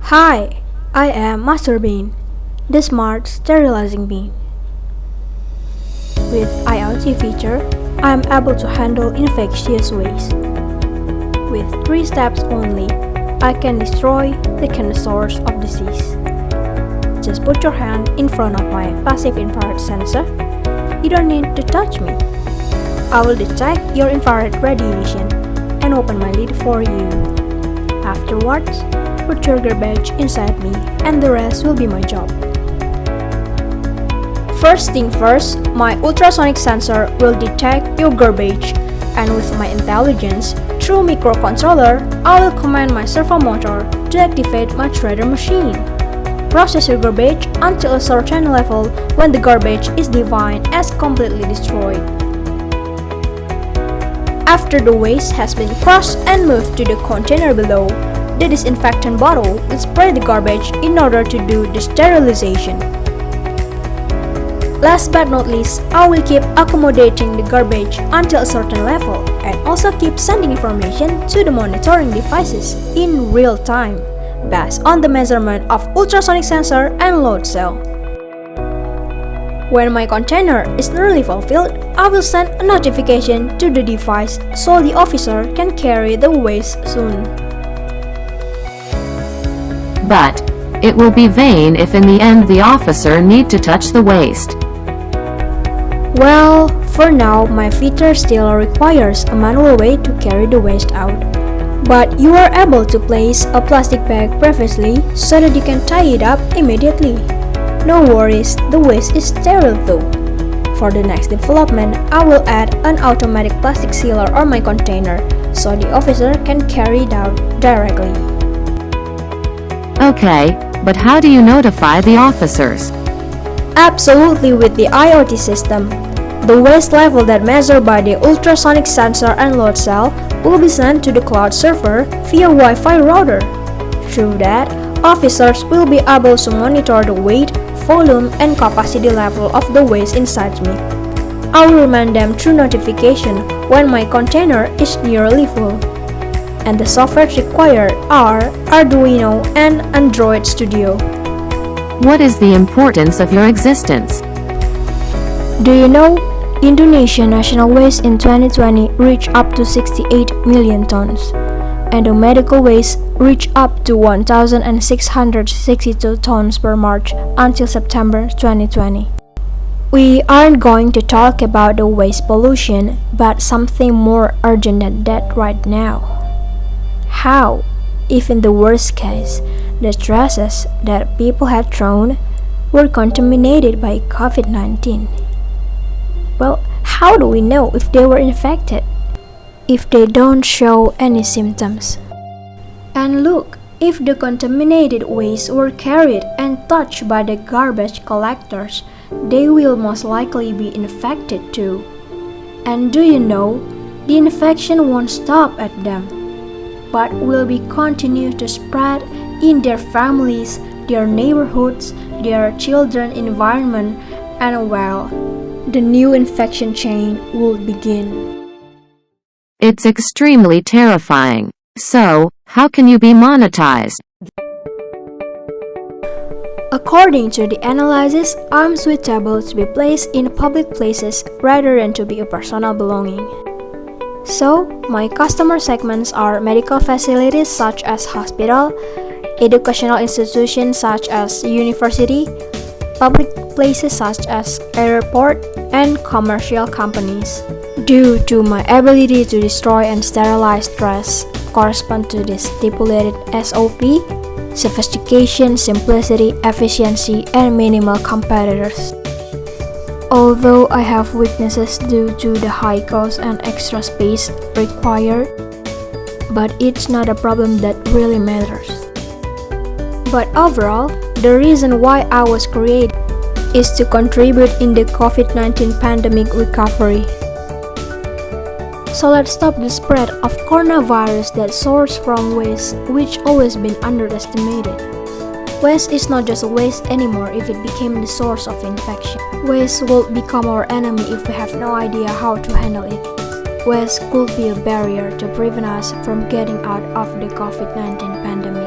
Hi, I am Master Bean, the smart sterilizing bean. With IoT feature, I am able to handle infectious waste. With 3 steps only, I can destroy the source of disease. Just put your hand in front of my passive infrared sensor. You don't need to touch me. I will detect your infrared radiation and open my lid for you. Afterwards, put your garbage inside me and the rest will be my job. First thing first, my ultrasonic sensor will detect your garbage, and with my intelligence, through microcontroller, I will command my servo motor to activate my shredder machine. Process your garbage until a certain level when the garbage is defined as completely destroyed. After the waste has been crushed and moved to the container below, the disinfectant bottle will spray the garbage in order to do the sterilization. Last but not least, I will keep accommodating the garbage until a certain level and also keep sending information to the monitoring devices in real time based on the measurement of ultrasonic sensor and load cell. When my container is nearly fulfilled, I will send a notification to the device so the officer can carry the waste soon. But it will be vain if in the end the officer need to touch the waste. Well, for now, my feature still requires a manual way to carry the waste out. But you are able to place a plastic bag previously so that you can tie it up immediately. No worries, the waste is sterile though. For the next development, I will add an automatic plastic sealer on my container so the officer can carry it out directly. Okay, but how do you notify the officers? Absolutely, with the IoT system. The waste level that measured by the ultrasonic sensor and load cell will be sent to the cloud server via Wi-Fi router. Through that, officers will be able to monitor the weight, volume, and capacity level of the waste inside me. I will remind them through notification when my container is nearly full. And the software required are Arduino and Android Studio. What is the importance of your existence? Do you know, Indonesia national waste in 2020 reached up to 68 million tons, and the medical waste reached up to 1,662 tons per March until September 2020. We aren't going to talk about the waste pollution, but something more urgent than that right now. How, if in the worst case, the stresses that people had thrown were contaminated by COVID-19? Well, how do we know if they were infected if they don't show any symptoms? And look, if the contaminated waste were carried and touched by the garbage collectors, they will most likely be infected too. And do you know, the infection won't stop at them, but will be continue to spread in their families, their neighborhoods, their children's environment, and well, the new infection chain will begin. It's extremely terrifying. So, how can you be monetized? According to the analysis, I'm suitable to be placed in public places rather than to be a personal belonging. So, my customer segments are medical facilities such as hospital, educational institutions such as university, public places such as airport, and commercial companies. Due to my ability to destroy and sterilize trash correspond to the stipulated SOP, sophistication, simplicity, efficiency, and minimal competitors. Although I have weaknesses due to the high cost and extra space required, but it's not a problem that really matters. But overall, the reason why I was created is to contribute in the COVID-19 pandemic recovery. So let's stop the spread of coronavirus that sources from waste, which always been underestimated. Waste is not just a waste anymore if it became the source of infection. Waste will become our enemy if we have no idea how to handle it. Waste could be a barrier to prevent us from getting out of the COVID-19 pandemic.